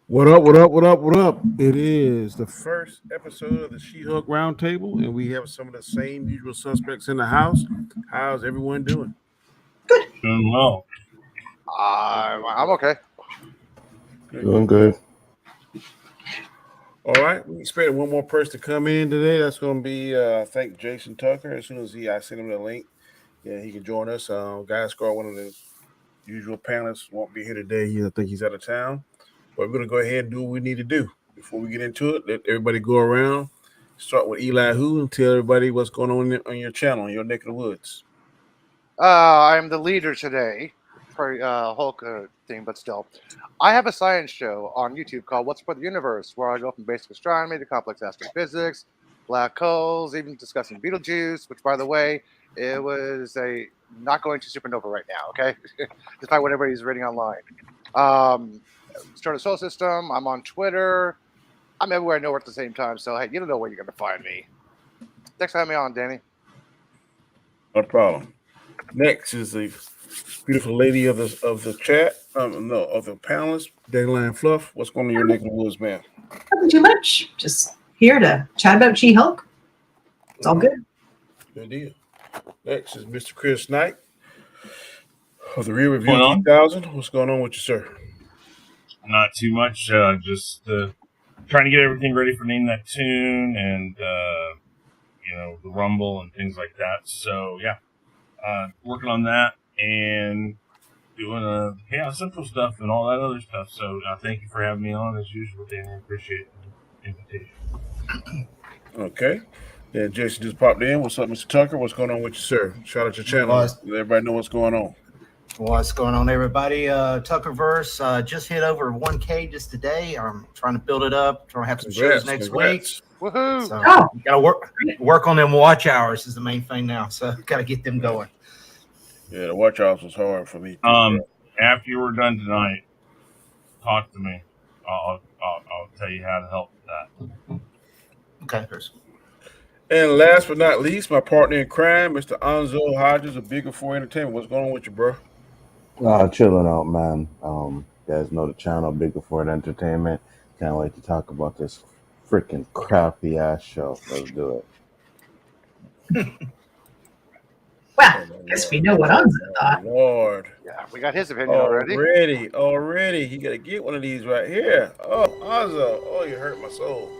What up, what up, what up, what up? It is the first episode of the Hulk Roundtable, and we have some of the same usual suspects in the house. How's everyone doing? Good. Doing well. I'm okay. Doing good. All right, we expect one more person to come in today. That's going to be, I think, Jason Tucker. As soon as I send him the link, yeah, he can join us. Gaiskar, one of the usual panelists, won't be here today. I think he's out of town. But we're going to go ahead and do what we need to do. Before we get into it, let everybody go around. Start with Elihu and tell everybody what's going on your channel, in your neck of the woods. I'm the leader today for Hulk thing, but still. I have a science show on YouTube called What's for the Universe, where I go from basic astronomy to complex astrophysics, black holes, even discussing Betelgeuse, which, by the way, it was not going to supernova right now, okay? Despite what everybody's reading online. Start a solar system. I'm on Twitter. I'm everywhere and nowhere at the same time. So hey, you don't know where you're gonna find me. Thanks for having me on, Danny. No problem. Next is the beautiful lady of the chat. Of the panelist, Dandelionfluff. What's going on in your neck of the woods, man? Nothing too much. Just here to chat about She-Hulk. It's all good. Good deal. Next is Mr. Chris Knight of the Real Review 2000. What's going on with you, sir? Not too much. Just trying to get everything ready for Name That Tune and, the Rumble and things like that. So, yeah, working on that and doing Chaos Central stuff and all that other stuff. So, thank you for having me on as usual, Danny. I appreciate the invitation. Okay. Yeah, Jason just popped in. What's up, Mr. Tucker? What's going on with you, sir? Shout out your channel. Let everybody know what's going on. What's going on, everybody? Tuckerverse just hit over 1K just today. I'm trying to build it up. Trying to have some shows next week. Woohoo! So gotta work on them watch hours is the main thing now. So gotta get them going. Yeah, the watch hours was hard for me. After you were done tonight, talk to me. I'll tell you how to help with that. Okay, Chris. And last but not least, my partner in crime, Mr. Anzo Hodges of Bigger 4 Entertainment. What's going on with you, bro? Chilling out, man. You guys know the channel, Bigger 4 Entertainment. Can't wait to talk about this freaking crappy ass show. Let's do it. Well, guess we know what Anzo thought. Lord. Yeah, we got his opinion already. Already. You got to get one of these right here. Oh, Anzo. Oh, you hurt my soul.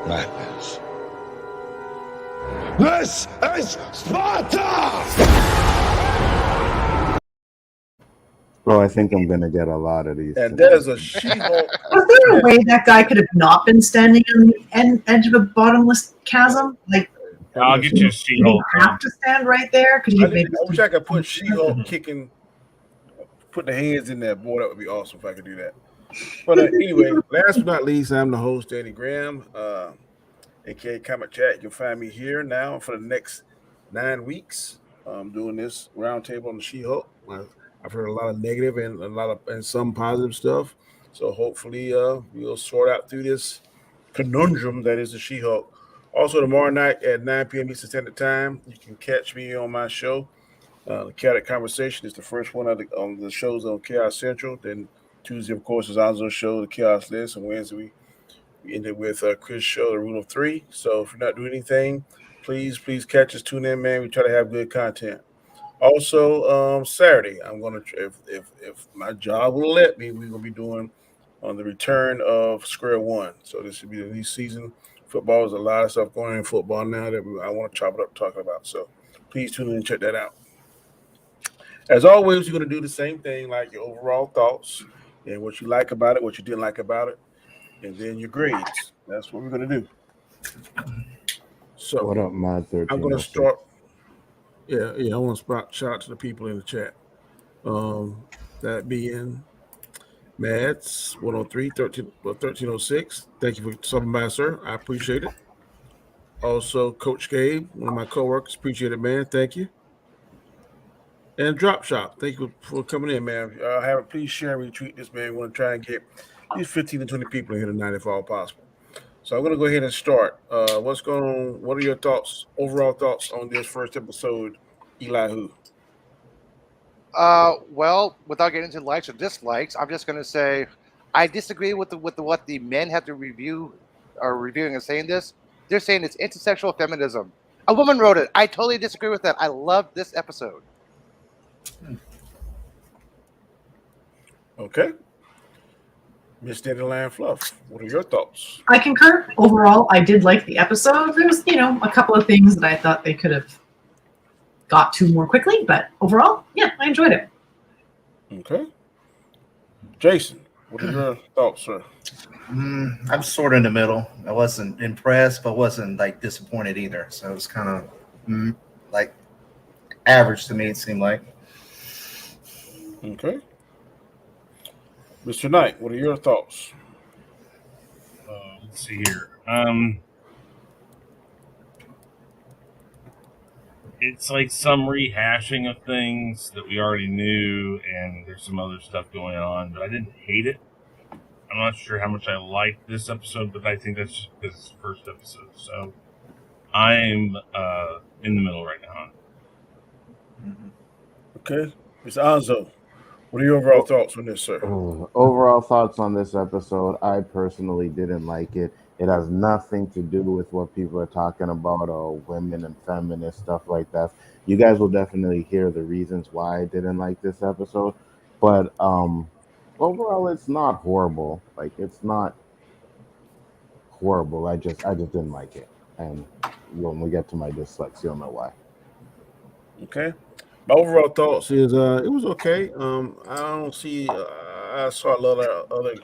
Madness. This is Sparta! Bro, I think I'm going to get a lot of these. And there's a She-Hulk. Was there a way that guy could have not been standing on the edge of a bottomless chasm? Like, I'll get you a She-Hulk. He didn't have to stand right there? Could he I maybe wish I could put She-Hulk kicking, put the hands in there. Boy, that would be awesome if I could do that. But anyway, last but not least, I'm the host, Danny Graham, aka Comic Chat. You can find me here now for the next 9 weeks. I'm doing this roundtable on the She-Hulk. I've heard a lot of negative and some positive stuff. So hopefully we'll sort out through this conundrum that is the She-Hulk. Also, tomorrow night at 9 p.m. Eastern Standard Time, you can catch me on my show. The Chaotic Conversation is the first one on the shows on Chaos Central. Then Tuesday, of course, is Anzo's show, The Chaos List, and Wednesday we ended with Chris' show, The Rule of Three. So if you're not doing anything, please catch us, tune in, man. We try to have good content. Also, Saturday, I'm gonna if my job will let me, we're gonna be doing on the return of Square One. So this should be the new season. Football is a lot of stuff going on in football now that I want to chop it up talking about. So please tune in and check that out. As always, you're going to do the same thing, like your overall thoughts and what you like about it, what you didn't like about it, and then your grades. That's what we're going to do. So what up, Mad 13? I'm going to start. Yeah. I want to shout out to the people in the chat. That being Mads 103 1306. Thank you for stopping by, sir. I appreciate it. Also, Coach Gabe, one of my coworkers, appreciate it, man. Thank you. And Drop Shop, thank you for coming in, man. Please share and retweet this, man. We want to try and get these 15 to 20 people in here tonight if all possible. So I'm going to go ahead and start. What's going on? What are your thoughts, overall thoughts on this first episode, Elihu? Well, without getting into likes or dislikes, I'm just going to say I disagree with what the men have to review are reviewing and saying this. They're saying it's intersexual feminism. A woman wrote it. I totally disagree with that. I love this episode. Okay. Miss Dandelionfluff, what are your thoughts? I concur. Overall, I did like the episode. There was, a couple of things that I thought they could have got to more quickly, but overall, yeah, I enjoyed it. Okay. Jason, what are your thoughts, sir? I'm sort of in the middle. I wasn't impressed, but wasn't like disappointed either. So it was kind of like average to me, it seemed like. Okay. Mr. Knight, what are your thoughts? Let's see here. It's like some rehashing of things that we already knew, and there's some other stuff going on, but I didn't hate it. I'm not sure how much I liked this episode, but I think that's just because it's the first episode. So I'm in the middle right now. Okay. Mr. Anzo, what are your overall thoughts on this, sir? Overall thoughts on this episode, I personally didn't like it. It has nothing to do with what people are talking about or women and feminist stuff like that. You guys will definitely hear the reasons why I didn't like this episode. But overall, it's not horrible. Like, it's not horrible. I just didn't like it. And when we get to my dislikes, you'll know why. Okay. My overall thoughts is it was okay. I don't see. I saw a lot of other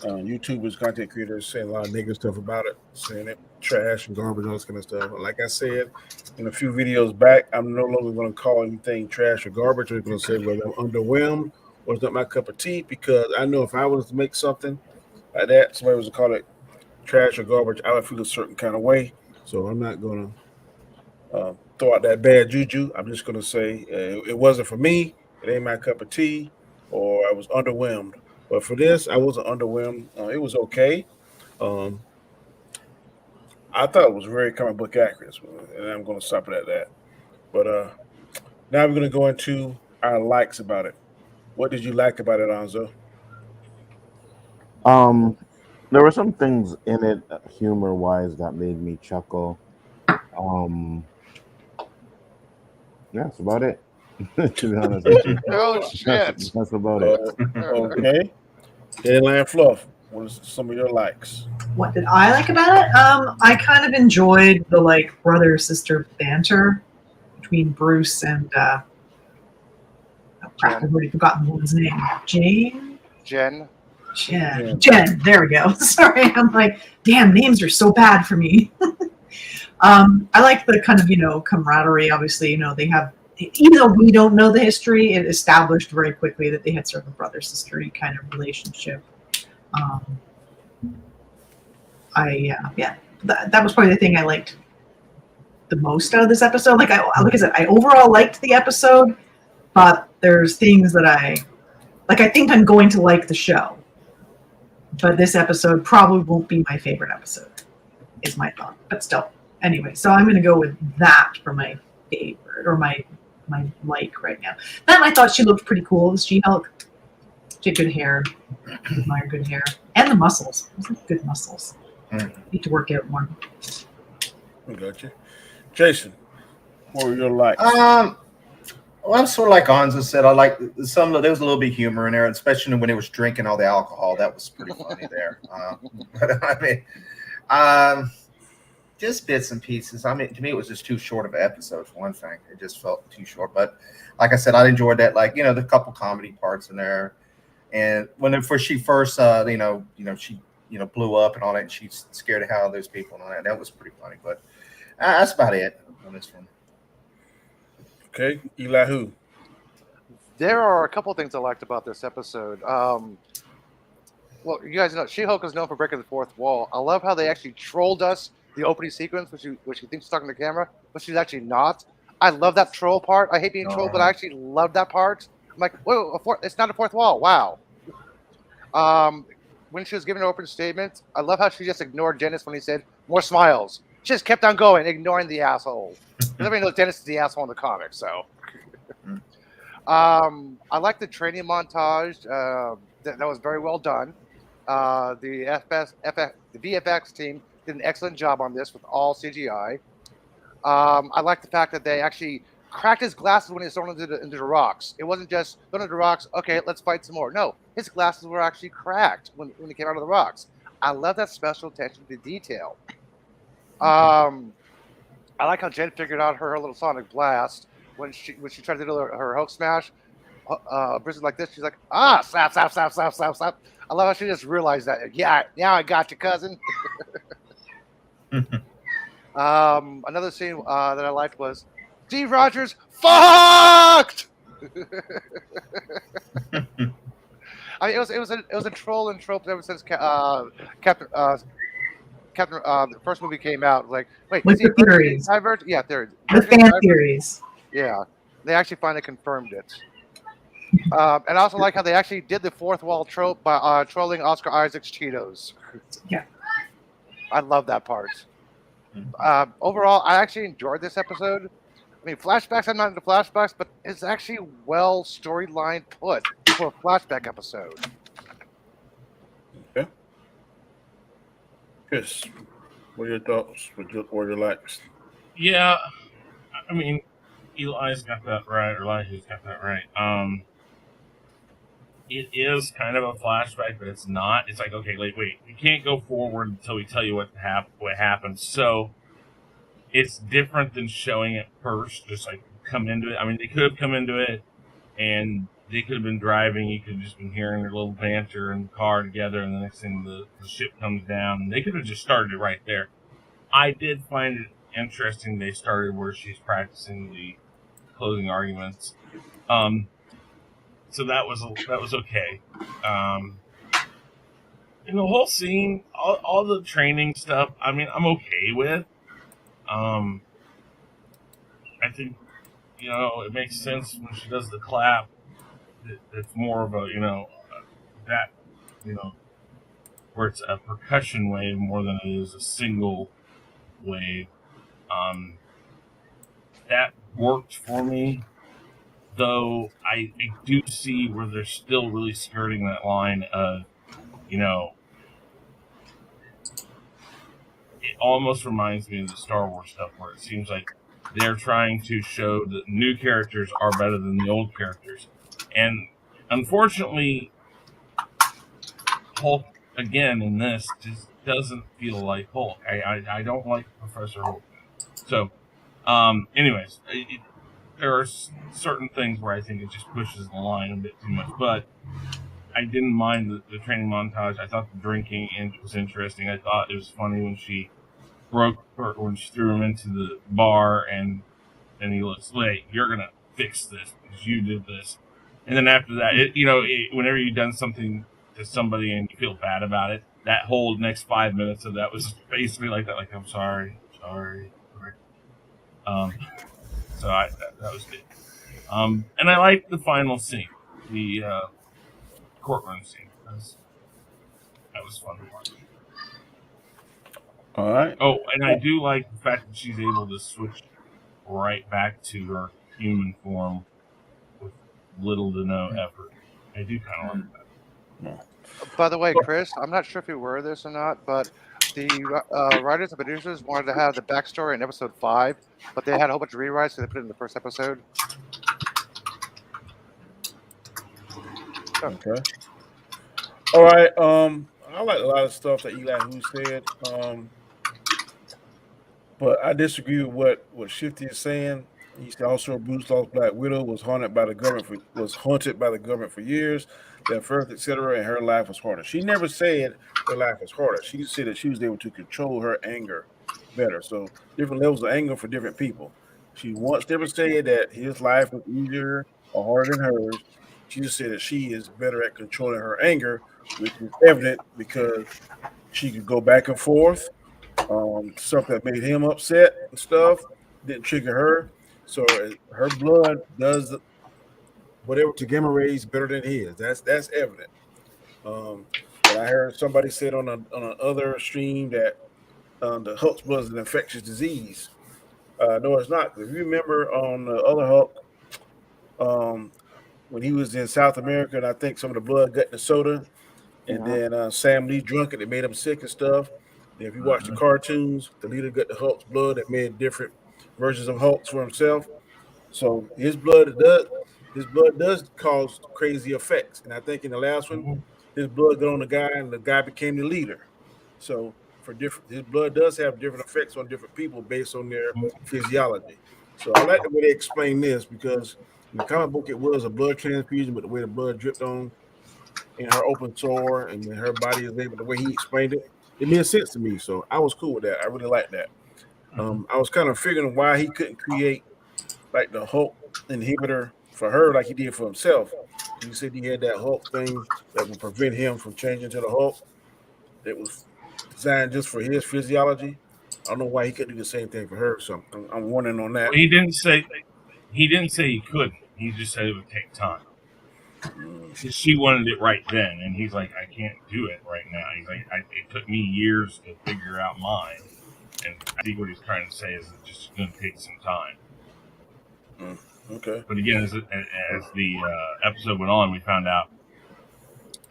YouTubers, content creators saying a lot of negative stuff about it, saying it trash and garbage, all this kind of stuff. But like I said in a few videos back, I'm no longer going to call anything trash or garbage. I'm going to say whether I'm underwhelmed or it's not my cup of tea, because I know if I was to make something like that, somebody was to call it trash or garbage, I would feel a certain kind of way. So I'm not going to throw out that bad juju. I'm just going to say it wasn't for me. It ain't my cup of tea, or I was underwhelmed. But for this, I wasn't underwhelmed. It was okay. I thought it was very comic book accurate, and I'm going to stop it at that. But now we're going to go into our likes about it. What did you like about it, Anzo? There were some things in it, humor-wise, that made me chuckle. Yeah, that's about it. To be honest with you. Oh shit! That's about it. Okay. Dandelionfluff, what are some of your likes? What did I like about it? I kind of enjoyed the brother-sister banter between Bruce and I've already forgotten the woman's name. Jen. Jen. There we go. Sorry, I'm like, damn, names are so bad for me. I like the kind of camaraderie. Obviously, they have, even though we don't know the history, it established very quickly that they had sort of a brother-sister kind of relationship. That was probably the thing I liked the most out of this episode. Like I said, I overall liked the episode, but there's things that I think I'm going to like the show, but this episode probably won't be my favorite episode, is my thought. But still, anyway, so I'm going to go with that for my favorite, or my like right now. Then I thought she looked pretty cool as She-Hulk. She had good hair. Admire good hair. And the muscles. Good muscles. Need to work out more. I got you. Jason, what were your likes? Well, I'm sort of like Anza said. I like there was a little bit of humor in there, especially when it was drinking all the alcohol. That was pretty funny there. But I mean, just bits and pieces. I mean, to me, it was just too short of an episode. For one thing, it just felt too short. But like I said, I enjoyed that. Like the couple comedy parts in there, and she first, she blew up and all that, and she's scared of how those people and all that. That was pretty funny. But that's about it on this one. Okay, Elihu. There are a couple of things I liked about this episode. Well, you guys know She-Hulk is known for breaking the fourth wall. I love how they actually trolled us the opening sequence, which she thinks she's talking to the camera, but she's actually not. I love that troll part. I hate being trolled, but I actually love that part. I'm like, whoa, it's not a fourth wall. Wow. When she was giving an open statement, I love how she just ignored Dennis when he said more smiles. She just kept on going, ignoring the asshole. Everybody knows Dennis is the asshole in the comics, so. I like the training montage. That was very well done. The VFX team did an excellent job on this with all CGI. I like the fact that they actually cracked his glasses when he was thrown into the rocks. It wasn't just thrown into the rocks, okay, let's fight some more. No, his glasses were actually cracked when he came out of the rocks. I love that special attention to detail. I like how Jen figured out her little sonic blast when she tried to do her Hulk smash. Person like this, she's like, slap, slap, slap, slap, slap, slap. I love how she just realized that. Yeah, now I got you, cousin. Another scene that I liked was Steve Rogers fucked. I mean, it was a troll and trope ever since Captain the first movie came out. Like, wait, with the theories, yeah, theories. The fan theories. Yeah, they actually finally confirmed it. And I also like how they actually did the fourth wall trope by trolling Oscar Isaac's Cheetos. Yeah, I love that part. Overall, I actually enjoyed this episode. I mean, flashbacks, I'm not into flashbacks, but it's actually well storyline put for a flashback episode. Okay. Chris, what are your thoughts? What are your likes? Yeah, I mean, Eli's got that right, or Elihu's got that right. It is kind of a flashback, but it's not. It's like, okay, wait, you can't go forward until we tell you what happened. So it's different than showing it first, just like come into it. I mean, they could have come into it and they could have been driving. You could have just been hearing their little banter in the car together, and the next thing the ship comes down. And they could have just started it right there. I did find it interesting they started where she's practicing the closing arguments. So that was okay. And the whole scene, all the training stuff, I mean, I'm okay with. I think, it makes sense when she does the clap. It's more of a, where it's a percussion wave more than it is a single wave. That worked for me. Though I do see where they're still really skirting that line of, it almost reminds me of the Star Wars stuff where it seems like they're trying to show that new characters are better than the old characters. And unfortunately, Hulk, again, in this, just doesn't feel like Hulk. I don't like Professor Hulk. So, anyways, there are certain things where I think it just pushes the line a bit too much, but I didn't mind the training montage. I thought the drinking was interesting. I thought it was funny when she when she threw him into the bar and he looks, hey, you're gonna fix this because you did this. And then after that, whenever you've done something to somebody and you feel bad about it, that whole next 5 minutes of that was basically like that. Like, I'm sorry. So that was good. And I liked the final scene, the courtroom scene. That was fun to watch. All right. Oh, and I do like the fact that she's able to switch right back to her human form with little to no effort. I do kind of like that. By the way, Chris, I'm not sure if you're aware of this or not, but the writers and producers wanted to have the backstory in episode 5, but they had a whole bunch of rewrites, so they put it in the first episode. Okay. All right. I like a lot of stuff that Elihu said. But I disagree with what Shifty is saying. He said also Bruce Law's Black Widow was haunted by the government for years, that first, etc., and her life was harder. She never said her life was harder. She said that she was able to control her anger better. So different levels of anger for different people. She once never said that his life was easier or harder than hers. She just said that she is better at controlling her anger, which is evident because she could go back and forth. Stuff that made him upset and stuff didn't trigger her. So her blood does whatever to gamma rays better than his. That's evident. But I heard somebody said on a other stream that the Hulk's blood is an infectious disease. No, it's not. If you remember on the other Hulk, um, when he was in South America, and I think some of the blood got in the soda, and then Sam Lee drunk it, it made him sick and stuff. And if you watch the cartoons, the leader got the Hulk's blood that made different versions of Hulks for himself. So his blood does cause crazy effects. And I think in the last one, his blood got on the guy, and the guy became the leader. So his blood does have different effects on different people based on their physiology. So I like the way they explain this because in the comic book it was a blood transfusion, but the way the blood dripped on in her open sore and then her body is able, the way he explained it, it made sense to me. So I was cool with that. I really liked that. I was kind of figuring why he couldn't create like the Hulk inhibitor for her like he did for himself. He said he had that Hulk thing that would prevent him from changing to the Hulk. That was designed just for his physiology. I don't know why he couldn't do the same thing for her. So I'm wondering on that. Well, he didn't say he couldn't. He just said it would take time. She wanted it right then, and he's like, I can't do it right now. He's like, it took me years to figure out mine, and I think what he's trying to say is it's just going to take some time. Okay. But again, as the episode went on, we found out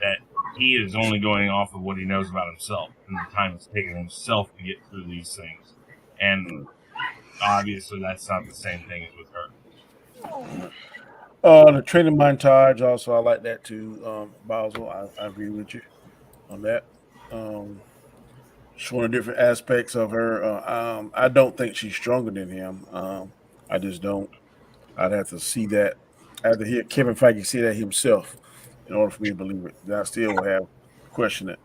that he is only going off of what he knows about himself and the time it's taken himself to get through these things. And obviously, that's not the same thing as with her. The training montage also, I like that too. Basel, I agree with you on that. Showing different aspects of her. I don't think she's stronger than him. I just don't. I'd have to see that. I have to hear Kevin Feige say that himself in order for me to believe it. I still will have question it.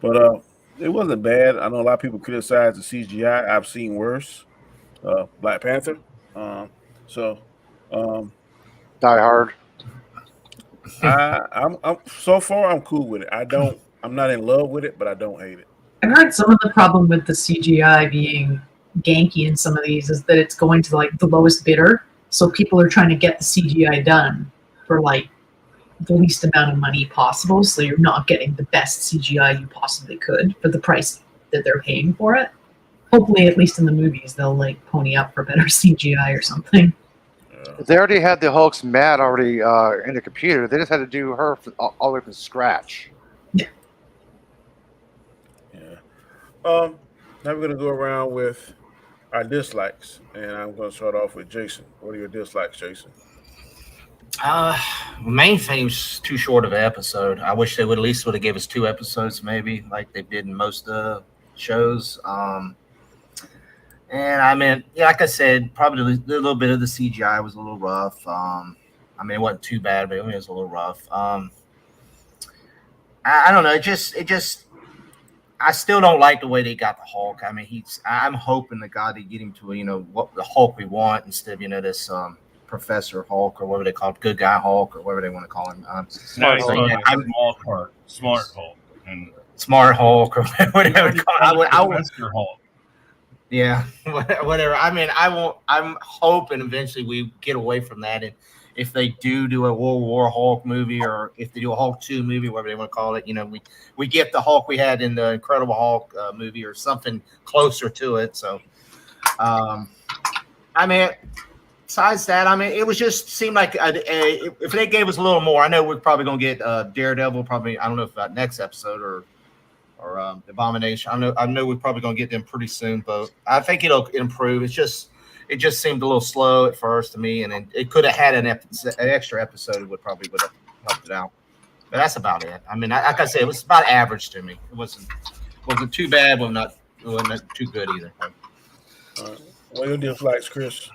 But it wasn't bad. I know a lot of people criticize the CGI. I've seen worse. Black Panther. So Die Hard. I'm so far I'm cool with it. I'm not in love with it, but I don't hate it. I've heard some of the problem with the CGI being ganky in some of these is that it's going to like the lowest bidder. So people are trying to get the CGI done for like the least amount of money possible. So you're not getting the best CGI you possibly could for the price that they're paying for it. Hopefully, at least in the movies, they'll like pony up for better CGI or something. They already had the Hulk's Matt already in the computer. They just had to do her all the way from scratch. Yeah. Now we're gonna go around with our dislikes, and I'm gonna start off with Jason. What are your dislikes, Jason? Main theme's too short of an episode. I wish they would at least would have gave us 2 episodes, maybe like they did in most shows. And I mean, yeah, like I said, probably a little bit of the CGI was a little rough. I mean, it wasn't too bad, but it was a little rough. I don't know. It just. I still don't like the way they got the Hulk. I mean, I'm hoping to God they get him to what the Hulk we want instead of this Professor Hulk or whatever they call it, Good Guy Hulk or whatever they want to call him. Smart Hulk and Smart Hulk or whatever they call it. Professor Hulk. Yeah, whatever. I mean, I'm hoping eventually we get away from that, and if they do a World War Hulk movie, or if they do a Hulk 2 movie, whatever they want to call it, we get the Hulk we had in the Incredible Hulk movie or something closer to it. So, I mean, besides that, I mean, it was just seemed like if they gave us a little more, I know we're probably going to get Daredevil, probably, I don't know if that next episode or Abomination. I know we're probably going to get them pretty soon, but I think it'll improve. It just seemed a little slow at first to me, and then it could have had an extra episode. It would have helped it out. But that's about it. I mean, like I said, it was about average to me. It wasn't too bad, but it wasn't too good either. What are your dislikes, Chris?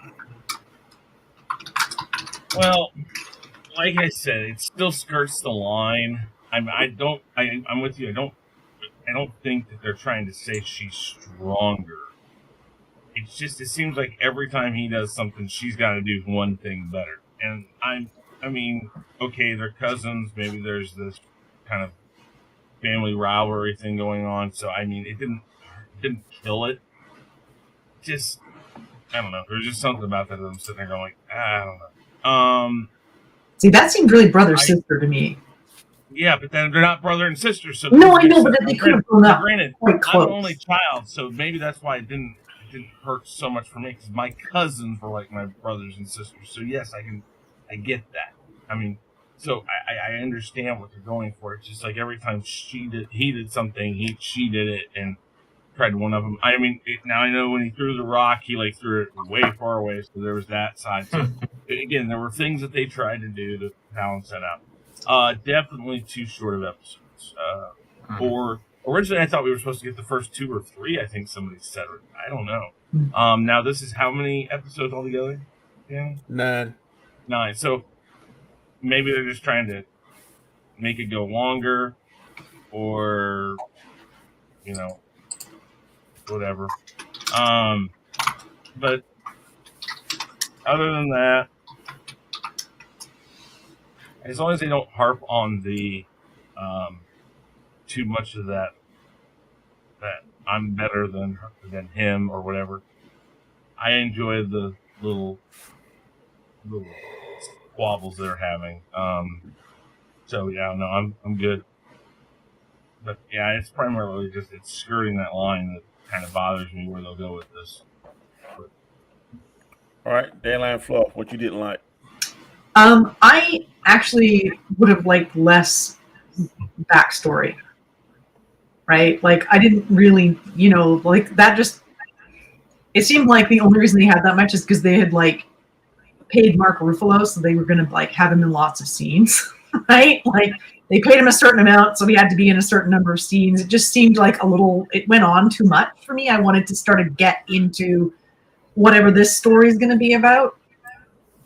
Well, like I said, it still skirts the line. I'm with you. I don't think that they're trying to say she's stronger. It seems like every time he does something, she's got to do one thing better. And I mean, okay, they're cousins. Maybe there's this kind of family rivalry thing going on. So I mean, it didn't kill it. Just I don't know. There's just something about that I'm sitting there going, I don't know. See, that seemed really brother-sister to me. Yeah, but then they're not brother and sister. So No, I know, but they could have grown up granted, quite I'm close. an only child, so maybe that's why it didn't hurt so much for me, because my cousins were like my brothers and sisters. So yes, I get that. I mean, so I understand what they're going for. It's just like every time he did something, she did it and tried one of them. I mean, now I know when he threw the rock, he like threw it way far away, so there was that side. So again, there were things that they tried to do to balance that out. Definitely too short of episodes. Or originally I thought we were supposed to get the first 2 or 3. I think somebody said it. I don't know. Now this is how many episodes altogether? Yeah, 9. 9. So maybe they're just trying to make it go longer, or whatever. But other than that, as long as they don't harp on the too much of that I'm better than him or whatever, I enjoy the little squabbles they're having. So yeah, no, I'm good. But yeah, it's primarily just it's skirting that line that kind of bothers me where they'll go with this. But, all right, Dandelionfluff, what you didn't like? I actually would have liked less backstory. Right? Like, I didn't really, like, that just, it seemed like the only reason they had that much is because they had, like, paid Mark Ruffalo, so they were going to, like, have him in lots of scenes, right? Like, they paid him a certain amount, so he had to be in a certain number of scenes. It just seemed like it went on too much for me. I wanted to start to get into whatever this story is going to be about.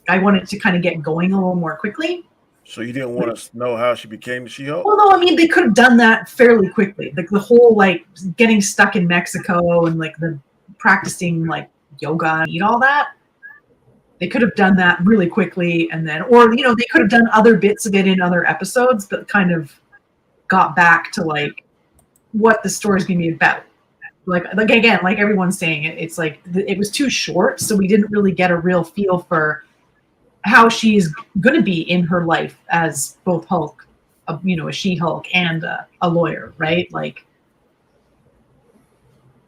I wanted to kind of get going a little more quickly. So you didn't want to know how she became the She-Hulk? Well, no, I mean, they could have done that fairly quickly. Like the whole, like, getting stuck in Mexico and, like, the practicing, like, yoga and eat all that. They could have done that really quickly, and then, or, they could have done other bits of it in other episodes, but kind of got back to, like, what the story's going to be about. Like again, like everyone's saying, it's like, it was too short, so we didn't really get a real feel for how she's going to be in her life as both Hulk, a She-Hulk and a lawyer, right? Like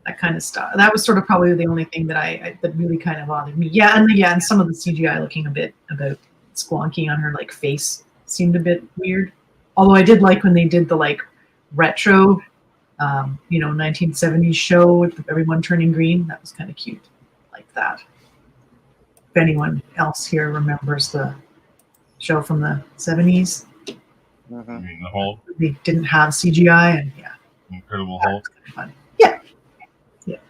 that kind of stuff. That was sort of probably the only thing that that really kind of bothered me. Yeah, and some of the CGI looking a bit about squonky on her like face seemed a bit weird. Although I did like when they did the like retro, 1970s show with everyone turning green. That was kind of cute, like that. If anyone else here remembers the show from the 70s. Mm-hmm. You mean the Hulk? They didn't have CGI, and yeah. Incredible Hulk. Kind of fun. Yeah.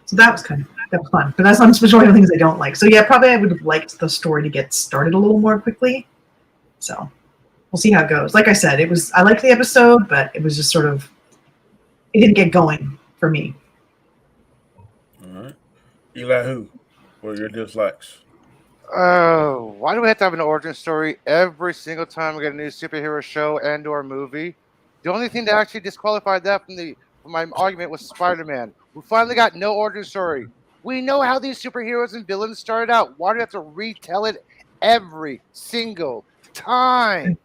So that was fun. But that's not especially the things I don't like. So yeah, probably I would have liked the story to get started a little more quickly. So we'll see how it goes. Like I said, I liked the episode, but it was just sort of, it didn't get going for me. All right. Elihu, what are your dislikes? Oh, why do we have to have an origin story every single time we get a new superhero show and or movie? The only thing that actually disqualified that from my argument was Spider-Man. We finally got no origin story. We know how these superheroes and villains started out. Why do we have to retell it every single time?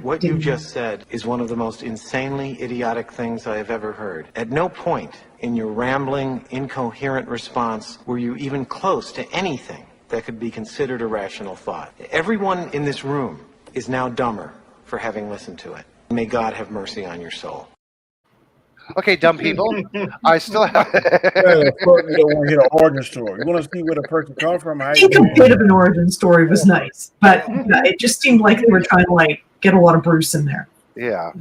What you just said is one of the most insanely idiotic things I have ever heard. At no point in your rambling, incoherent response were you even close to anything that could be considered a rational thought. Everyone in this room is now dumber for having listened to it. May God have mercy on your soul. Okay, dumb people. I still have. You don't want to hear an origin story. You want to see where the person comes from. I think a bit of an origin story was nice, but it just seemed like they were trying to like get a lot of Bruce in there. Yeah.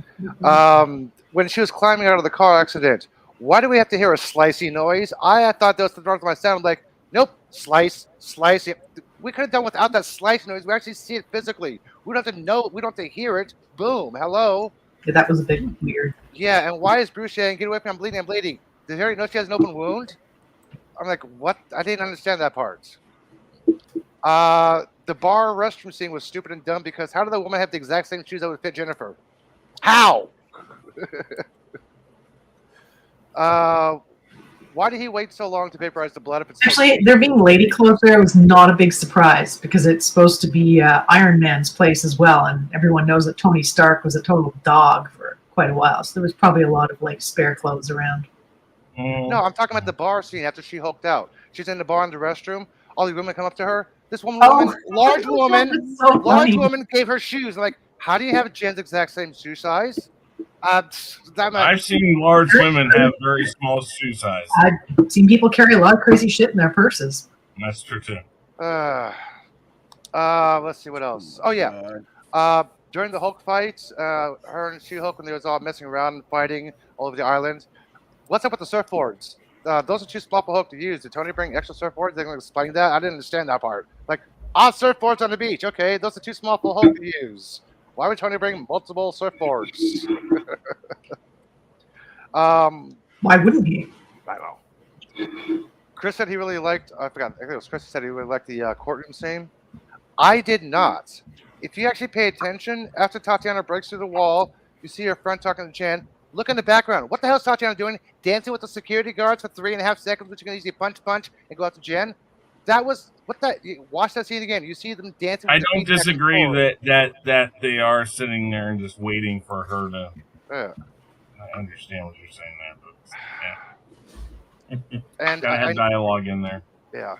When she was climbing out of the car accident, why do we have to hear a slicey noise? I thought that was the north of my sound. Like, nope, slice. We could have done without that slice noise. We actually see it physically. We don't have to know. We don't have to hear it. Boom. Hello. Yeah, that was a bit weird. Yeah, and why is Bruce saying, "Get away from me, I'm bleeding"? Does Harry know she has an open wound? I'm like, what? I didn't understand that part. The bar restroom scene was stupid and dumb because how did the woman have the exact same shoes that would fit Jennifer? How? Why did he wait so long to vaporize the blood if it's so Actually, there being lady clothes there was not a big surprise because it's supposed to be Iron Man's place as well, and everyone knows that Tony Stark was a total dog for quite a while, so there was probably a lot of like spare clothes around. No, I'm talking about the bar scene after she hulked out. She's in the bar in the restroom. All these women come up to her. This woman, large woman, so large funny. woman gave her shoes. I'm like, how do you have Jen's exact same shoe size? I've seen large women have very small shoe size. I've seen people carry a lot of crazy shit in their purses. That's true too. Let's see what else. Oh yeah. During the Hulk fight, her and She-Hulk, when they was all messing around and fighting all over the island. What's up with the surfboards? Those are too small for Hulk to use. Did Tony bring extra surfboards? They're going to explain that. I didn't understand that part. Like, surfboards on the beach. Okay, those are too small for Hulk to use. Why would Tony bring multiple surfboards? Why wouldn't he? I don't know. Chris said he really liked. I forgot. I think it was Chris who said he really liked the courtroom scene. I did not. If you actually pay attention, after Tatiana breaks through the wall, you see her friend talking to Jen. Look in the background. What the hell is Tatiana doing? Dancing with the security guards for 3.5 seconds, which you can easily punch, and go out to Jen. That was what that. Watch that scene again. You see them dancing. I don't disagree that they are sitting there and just waiting for her to. Yeah. I understand what you're saying there, but yeah. And gotta have dialogue in there. Yeah.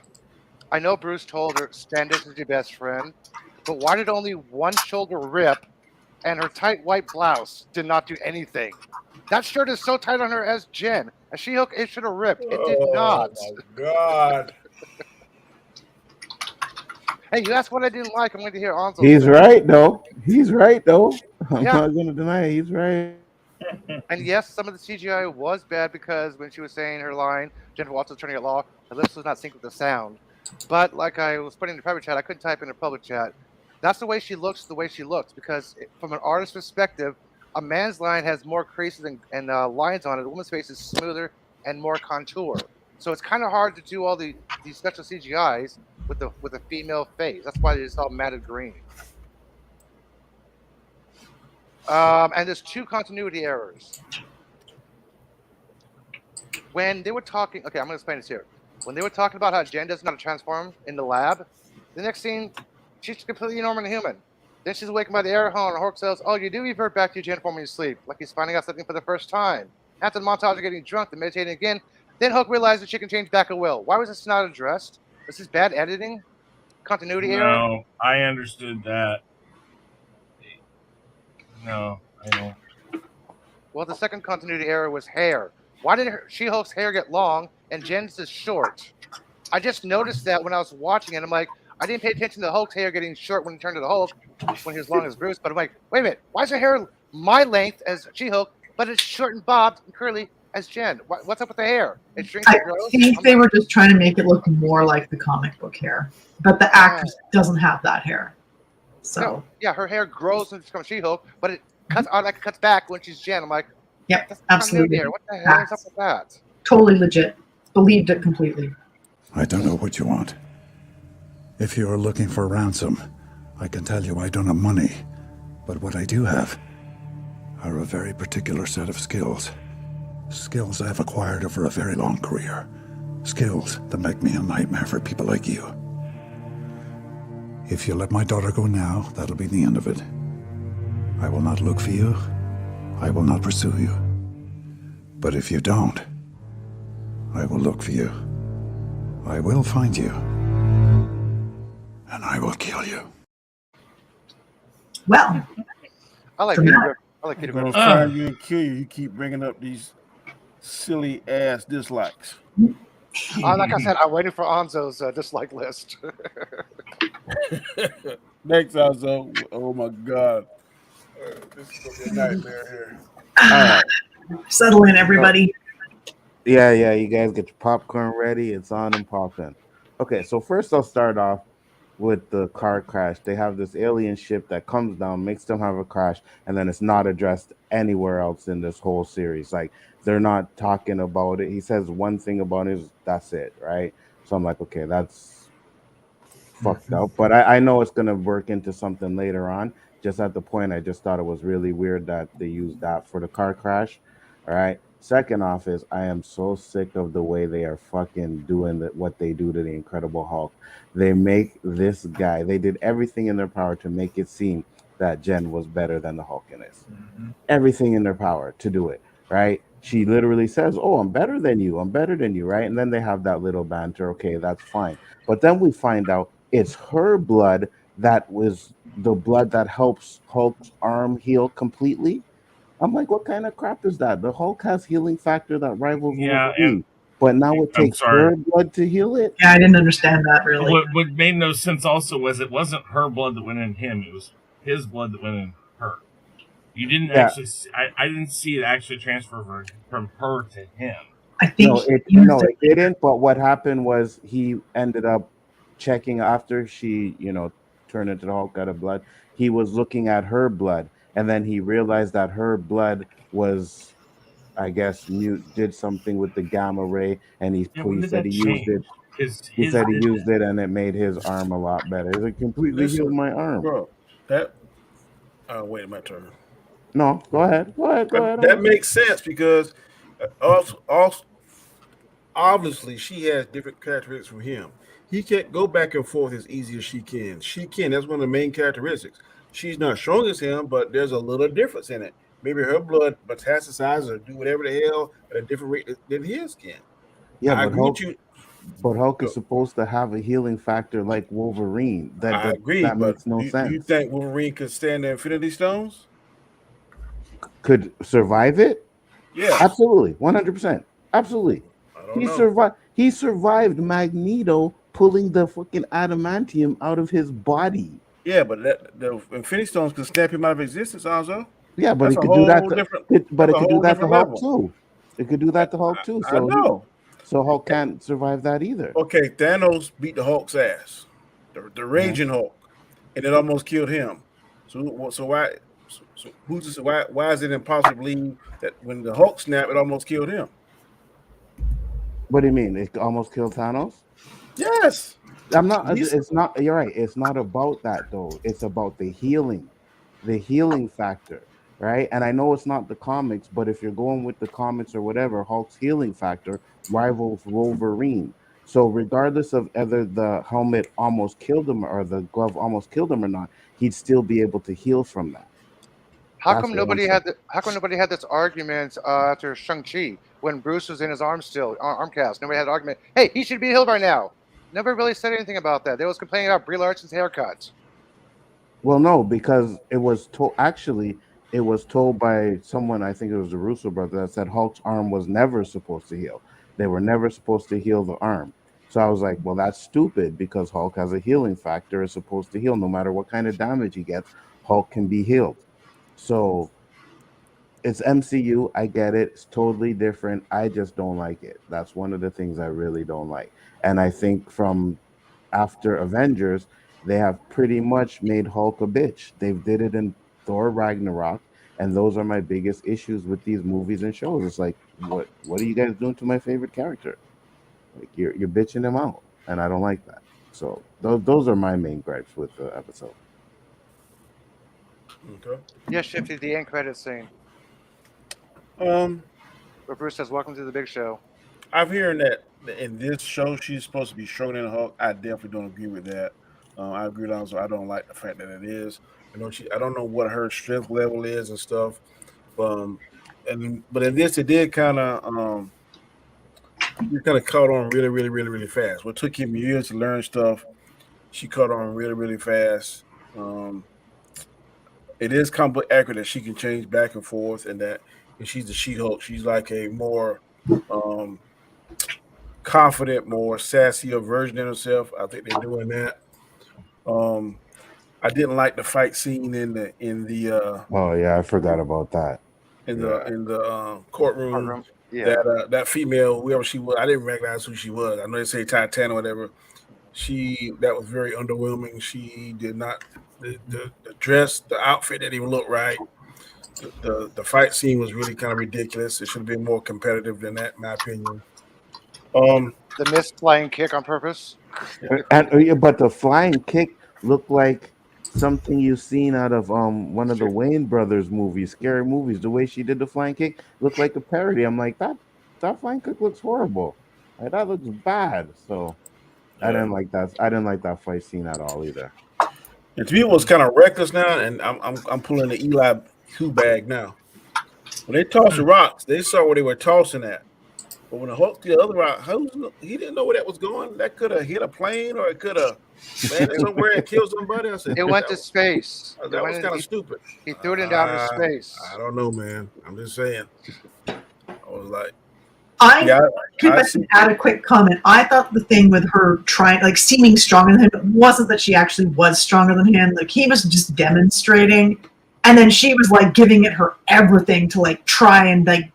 I know Bruce told her Standish is your best friend, but why did only one shoulder rip, and her tight white blouse did not do anything? That shirt is so tight on her as Jen. As She-Hulk, it should have ripped. It did not. Oh my god. Hey, you asked what I didn't like. I'm going to hear Anzo. He's right, though. He's right, though. I'm Yeah. not going to deny it. He's right. And yes, some of the CGI was bad because when she was saying her line, Jennifer Watson's turning it law, her lips was not synced with the sound. But like I was putting in the private chat, I couldn't type in the public chat. That's the way she looks, because from an artist's perspective, a man's line has more creases and lines on it. A woman's face is smoother and more contour. So it's kind of hard to do all these special CGIs with a female face. That's why it's all matted green. And there's 2 continuity errors. When they were talking, okay, I'm going to explain this here. When they were talking about how Jen doesn't know how to transform in the lab, the next scene, she's completely normal and human. Then she's awakened by the air horn, and Hulk says, "Oh, you do revert back to your Jen form when you sleep," like he's finding out something for the first time. After the montage of getting drunk and meditating again, then Hulk realizes she can change back at will. Why was this not addressed? Was this bad editing? Continuity error? No, I understood that. No, I don't. Well, the second continuity error was hair. Why did She-Hulk's hair get long and Jen's is short? I just noticed that when I was watching it. I'm like, I didn't pay attention to Hulk's hair getting short when he turned to the Hulk, when he was long as Bruce. But I'm like, wait a minute, why is her hair my length as She-Hulk, but it's short and bobbed and curly as Jen? What's up with the hair? It shrinks and grows? I think they were just trying to make it look more like the comic book hair, but the actress doesn't have that hair. So no, yeah, her hair grows and becomes She-Hulk, but it cuts back when she's Jen. I'm like, yep, that's absolutely. What the hell is up with that? Totally legit. Believed it completely. I don't know what you want. If you are looking for ransom, I can tell you I don't have money. But what I do have are a very particular set of skills. Skills I've acquired over a very long career. Skills that make me a nightmare for people like you. If you let my daughter go now, that'll be the end of it. I will not look for you. I will not pursue you. But if you don't, I will look for you. I will find you. And I will kill you. Well, I like Peter Griffin. I like Peter I'm gonna Griffin. find you and kill you. You keep bringing up these silly ass dislikes. Like I said, I'm waiting for Anzo's dislike list. Next, Anzo. Oh my god, this is gonna be a nightmare here. All right. Settle in, everybody. Yeah, you guys get your popcorn ready. It's on and popping. Okay, so first I'll start off with the car crash. They have this alien ship that comes down, makes them have a crash, and then it's not addressed anywhere else in this whole series. Like, they're not talking about it. He says one thing about it, that's it, right? So I'm like, okay, that's fucked up. But I know it's going to work into something later on. Just at the point, I just thought it was really weird that they used that for the car crash. All right. Second off is I am so sick of the way they are fucking doing what they do to the Incredible Hulk. They make this guy. They did everything in their power to make it seem that Jen was better than the Hulk in this. Everything in their power to do it, right? She literally says, "Oh, I'm better than you. I'm better than you," right? And then they have that little banter. Okay, that's fine. But then we find out it's her blood that was the blood that helps Hulk's arm heal completely. I'm like, what kind of crap is that? The Hulk has healing factor that rivals Yeah, Wolverine, but now it I'm takes sorry. her blood to heal it. Yeah, I didn't understand that really. What made no sense also was it wasn't her blood that went in him; it was his blood that went in her. You didn't Yeah. actually. I didn't see it actually transfer from her to him. I think it didn't. But what happened was he ended up checking after she, turned into the Hulk out of blood. He was looking at her blood, and then he realized that her blood was, I guess, did something with the gamma ray, and he when did said that he used it. change? He said he used it, and it made his arm a lot better. It completely healed my arm. Bro, that. Wait, my turn. No, go ahead. That makes sense because also, obviously she has different characteristics from him. He can't go back and forth as easy as she can. She can. That's one of the main characteristics. She's not strong as him, but there's a little difference in it. Maybe her blood metastasizes or do whatever the hell at a different rate than his can. Yeah, I but agree with you. Hulk is supposed to have a healing factor like Wolverine. I agree, that but makes no sense. Do you think Wolverine could stand the Infinity Stones? Could survive it? Yeah, absolutely, 100%. Absolutely. He survived Magneto pulling the fucking adamantium out of his body. Yeah, but the Infinity Stones could snap him out of existence, also. Yeah, but That's it could do that. But it could do that to Hulk level. too. It could do that to Hulk too. So I know. So Hulk can't survive that either. Okay, Thanos beat the Hulk's ass, the raging Hulk, and it almost killed him. So why? So why is it impossible to believe that when the Hulk snapped, it almost killed him? What do you mean? It almost killed Thanos? Yes. It's not. You're right. It's not about that though. It's about the healing factor, right? And I know it's not the comics, but if you're going with the comics or whatever, Hulk's healing factor rivals Wolverine. So regardless of whether the helmet almost killed him or the glove almost killed him or not, he'd still be able to heal from that. How come nobody had this argument after Shang-Chi when Bruce was in his arm cast? Nobody had an argument. Hey, he should be healed by now. Nobody really said anything about that. They was complaining about Brie Larson's haircut. Well, no, because it was told. Actually, it was told by someone. I think it was the Russo brother that said Hulk's arm was never supposed to heal. They were never supposed to heal the arm. So I was like, well, that's stupid because Hulk has a healing factor. Is supposed to heal no matter what kind of damage he gets. Hulk can be healed. So it's MCU. I get it. It's totally different. I just don't like it. That's one of the things I really don't like. And I think from after Avengers, they have pretty much made Hulk a bitch. They did it in Thor Ragnarok, and those are my biggest issues with these movies and shows. It's like, what are you guys doing to my favorite character? Like you're bitching him out, and I don't like that. So those are my main gripes with the episode. Okay. Yeah, Shifty, the end credit scene. Where Bruce says, "Welcome to the big show." I'm hearing that in this show she's supposed to be stronger than Hulk. I definitely don't agree with that. I agree also. I don't like the fact that it is. I don't know what her strength level is and stuff. But in this, it did kind of you kind of caught on really, really, really, really fast. What took him years to learn stuff, she caught on really, really fast. It is completely accurate that she can change back and forth, and that when she's the She-Hulk, she's like a more confident, more sassier version of herself. I think they're doing that. I didn't like the fight scene in the oh yeah, I forgot about that. In the courtroom. Yeah. That female, whoever she was, I didn't recognize who she was. I know they say Titan or whatever. That was very underwhelming. She did not the dress, the outfit didn't even look right. The fight scene was really kind of ridiculous. It should have been more competitive than that, in my opinion. The missed flying kick on purpose. But the flying kick looked like something you've seen out of one of the Wayne brothers movies, scary movies. The way she did the flying kick looked like a parody. I'm like, that flying kick looks horrible. Like, that looks bad. So I Yeah. didn't like that. I didn't like that fight scene at all either. And to me, it was kind of reckless now, and I'm pulling the Elihu-Who bag now. When they tossed the rocks, they saw where they were tossing at. But when the Hulk did the other rock, he didn't know where that was going. That could have hit a plane, or it could have landed somewhere and killed somebody. I said It went to space. That was kind of stupid. He threw it into outer space. I don't know, man. I'm just saying. I was like, add a quick comment. I thought the thing with her trying, like, seeming stronger than him, wasn't that she actually was stronger than him. Like, he was just demonstrating, and then she was like giving it her everything to like try and like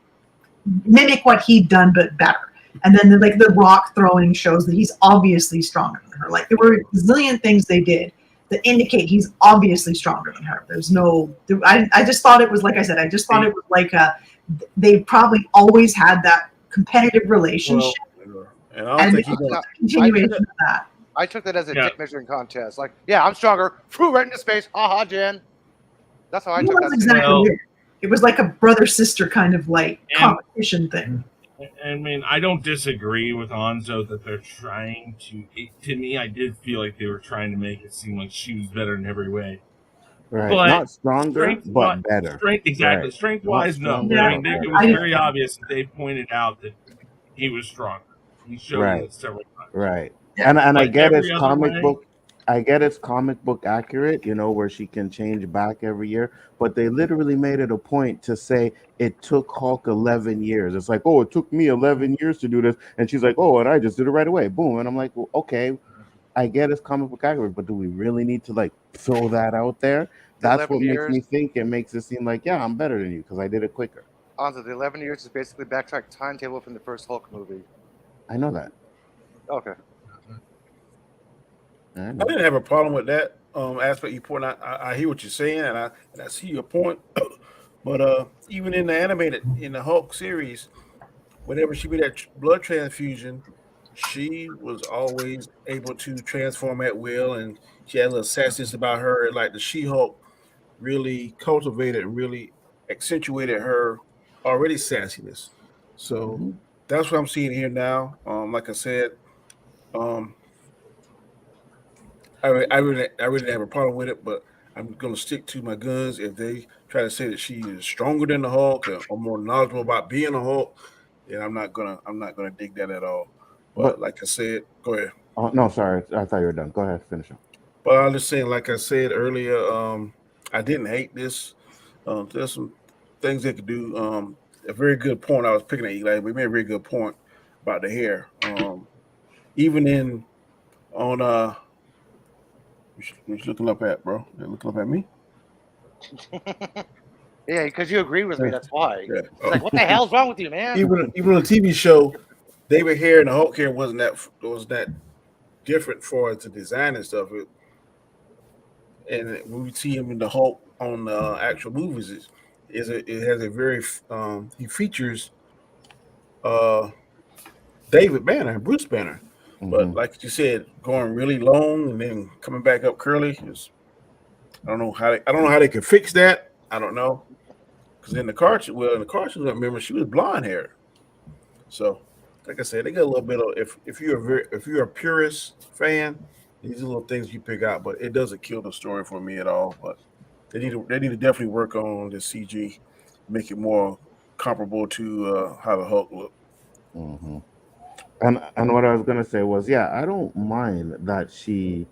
mimic what he'd done but better. And then the rock throwing shows that he's obviously stronger than her. Like, there were a zillion things they did that indicate he's obviously stronger than her. There's no, I just thought it was, like I said, I just thought it was like they probably always had that competitive relationship. Well, and I don't think he's going to continuation of that. I took that as a dick measuring contest. Like, yeah, I'm stronger. Flew right into space. Ha Jen. That's how I took that. Exactly. It was like a brother-sister kind of like competition thing. I mean, I don't disagree with Anzo that they're trying to. To me, I did feel like they were trying to make it seem like she was better in every way. Right, but not stronger, but better. Exactly. Right. Strength-wise, no. Yeah. I mean, it was very obvious that they pointed out that he was stronger. He showed it several times. Right. And I get it's comic book. I get it's comic book accurate, where she can change back every year, but they literally made it a point to say it took Hulk 11 years. It's like, oh, it took me 11 years to do this. And she's like, oh, and I just did it right away. Boom. And I'm like, well, okay, I get it's comic book accurate, but do we really need to like throw that out there? That's what makes me think it makes it seem like, yeah, I'm better than you because I did it quicker. Anzo, the 11 years is basically backtrack timetable from the first Hulk movie. I know that. Okay. I didn't have a problem with that aspect you point out. I hear what you're saying, and I see your point. But even in the Hulk series, whenever she made that blood transfusion, she was always able to transform at will, and she had a little sassiness about her. Like the She-Hulk really cultivated and really accentuated her already sassiness. So that's what I'm seeing here now. Like I said, I really didn't have a problem with it, but I'm gonna stick to my guns. If they try to say that she is stronger than the Hulk or more knowledgeable about being a Hulk, then I'm not gonna dig that at all. But like I said, go ahead. Oh no, sorry, I thought you were done. Go ahead, finish up. But I'm just saying, like I said earlier, I didn't hate this. There's some things they could do. A very good point. I was picking at Eli, but he made a very good point about the hair. Even on what you looking up at, bro? You're looking up at me? Yeah, because you agree with me. That's why. Yeah. It's like, what the hell's wrong with you, man? Even on the TV show, David hair and the Hulk hair wasn't that different for the design and stuff. And when we see him in the Hulk on the actual movies, it has a very he features David Banner, Bruce Banner. But like you said, going really long and then coming back up curly is I don't know how they can fix that. I don't know. Because in the cartoon, remember she was blonde hair. So, like I said, they got a little bit of if you're a purist fan, these are little things you pick out, but it doesn't kill the story for me at all. But they need to definitely work on the CG, make it more comparable to how the Hulk looked. Mm-hmm. And what I was gonna say was, yeah, I don't mind that she,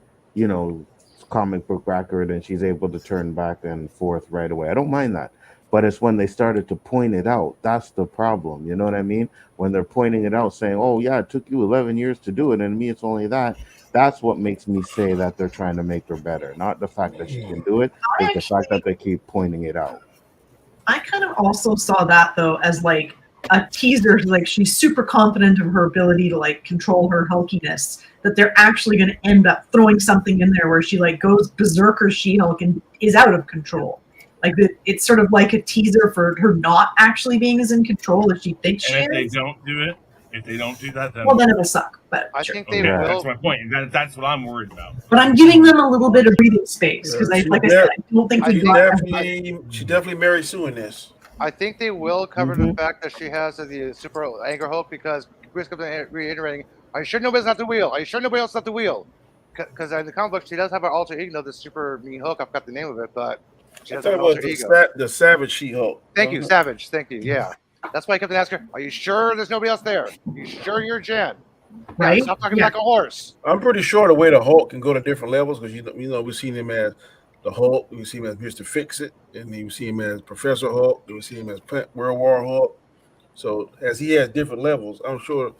comic book accurate and she's able to turn back and forth right away. I don't mind that. But it's when they started to point it out. That's the problem. You know what I mean? When they're pointing it out, saying, oh, yeah, it took you 11 years to do it, and me, it's only that. That's what makes me say that they're trying to make her better. Not the fact that she can do it. It's the fact that they keep pointing it out. I kind of also saw that, though, as like a teaser. Like, she's super confident of her ability to like control her hulkiness, that they're actually going to end up throwing something in there where she like goes berserker She-Hulk and is out of control. Like it's sort of like a teaser for her not actually being as in control as she thinks she is. And if they don't do it, If they don't do that, then Well, then it will suck. But I sure. think they okay, will. that's my point. That's what I'm worried about. But I'm giving them a little bit of breathing space because, like I said, I don't think she we definitely married Sue in this. I think they will cover the fact that she has the super anger Hulk because Chris kept reiterating, "Are you sure nobody's at the wheel? Are you sure nobody else is at the wheel?" Because in the comic book, she does have her alter ego, the super mean Hulk. I forgot the name of it, but she has an alter ego. The Savage She-Hulk. Thank you, Savage. Thank you. Yeah, that's why I kept asking her, "Are you sure there's nobody else there? Are you sure you're Jen?" Right? Yeah, stop talking like a horse. I'm pretty sure the way the Hulk can go to different levels because we've seen him as the Hulk, we see him as Mr. Fix-It, and then we see him as Professor Hulk, then we see him as World War Hulk. So as he has different levels, I'm sure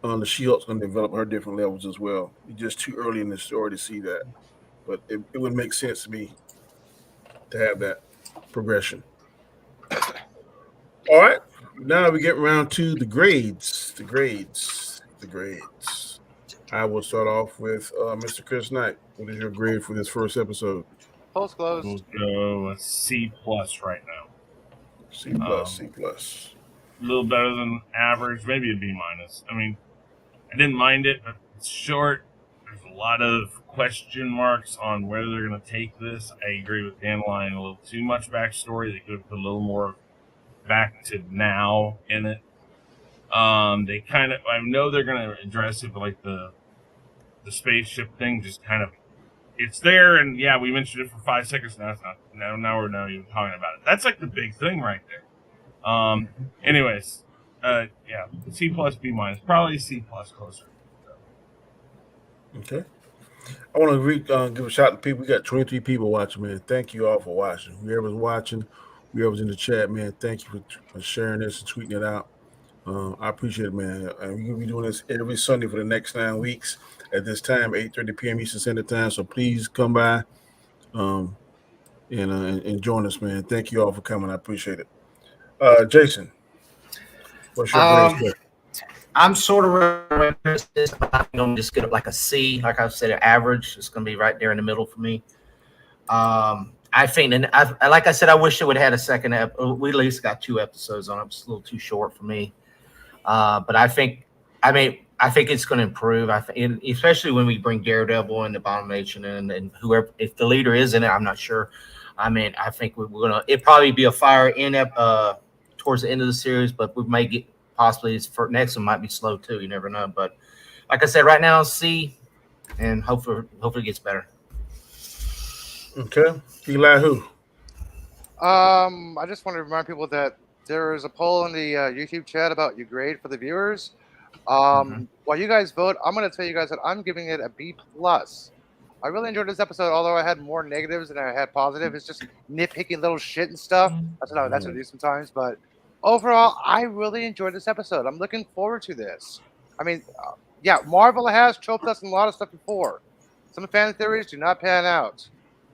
the She-Hulk's going to develop her different levels as well. It's just too early in the story to see that, but it would make sense to me to have that progression. All right, now we get around to the grades. The grades. I will start off with Mr. Chris Knight. What is your grade for this first episode? Post closed. We'll go a C+ right now. C+. A little better than average, maybe a B-. I mean, I didn't mind it, but it's short. There's a lot of question marks on where they're going to take this. I agree with Dandelion, a little too much backstory. They could have put a little more back to now in it. They kind of, I know they're going to address it, but like the spaceship thing just kind of, it's there, and yeah, we mentioned it for 5 seconds. Now it's not. Now we're not even talking about it. That's like the big thing right there. Anyways, yeah, C+, B-, probably C+ closer. Okay. I want to give a shout out to people. We got 23 people watching, man. Thank you all for watching. Whoever's watching, whoever's in the chat, man, thank you for sharing this and tweeting it out. I appreciate it, man. We'll be doing this every Sunday for the next 9 weeks at this time, 8:30 p.m. Eastern Standard Time. So please come by and join us, man. Thank you all for coming. I appreciate it. Jason, what's your grade? I'm sort of interested. I'm going to just get it like a C. Like I said, an average. It's going to be right there in the middle for me. I think, and like I said, I wish it would have had a second episode. We at least got 2 episodes on it. It's a little too short for me. But I think it's going to improve. Especially when we bring Daredevil and Abomination in, and whoever, if the leader is in it, I'm not sure. I mean, I think we're gonna. It probably be a fire in towards the end of the series, but we may get possibly for next one might be slow too. You never know. But like I said, right now C, and hopefully it gets better. Okay, Elihu. I just want to remind people that there is a poll in the YouTube chat about your grade for the viewers. While you guys vote, I'm going to tell you guys that I'm giving it a B+. I really enjoyed this episode, although I had more negatives than I had positive. It's just nitpicking little shit and stuff. That's what I do sometimes. But overall, I really enjoyed this episode. I'm looking forward to this. I mean, yeah, Marvel has choked us in a lot of stuff before. Some fan theories do not pan out.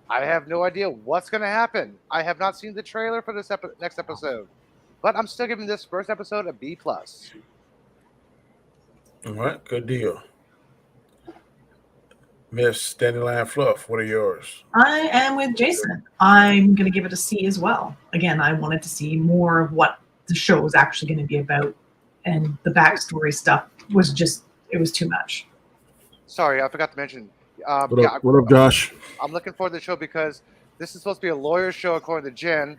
I have no idea what's going to happen. I have not seen the trailer for this next episode. But I'm still giving this first episode a B+. All right, good deal. Miss Dandelionfluff, what are yours? I am with Jason. I'm going to give it a C as well. Again, I wanted to see more of what the show was actually going to be about, and the backstory stuff was it was too much. Sorry, I forgot to mention. What up, Josh? I'm looking forward to the show because this is supposed to be a lawyer show according to Jen,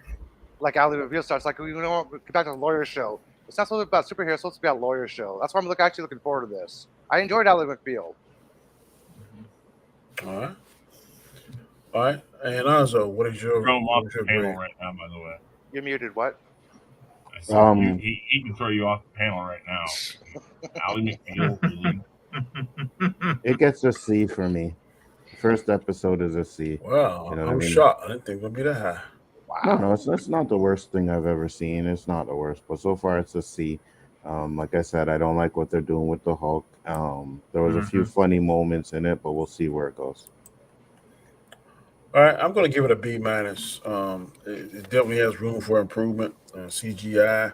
like Elihu-Who starts. Like, we want to get back to the lawyer show. It's not supposed to be about superheroes, it's supposed to be a lawyer show. That's why I'm actually looking forward to this. I enjoyed Elihu-Who. All right. And Anzo, what is your Throw him off the panel right now, by the way. You're muted, what? He can throw you off the panel right now. Ally McBeal. It gets a C for me. First episode is a C. Wow, you know I'm shocked. I didn't think it would be that high. Wow. No, it's not the worst thing I've ever seen. It's not the worst, but so far it's a C. Like I said, I don't like what they're doing with the Hulk. There was a few funny moments in it, but we'll see where it goes. All right, I'm going to give it a B-. It definitely has room for improvement. CGI.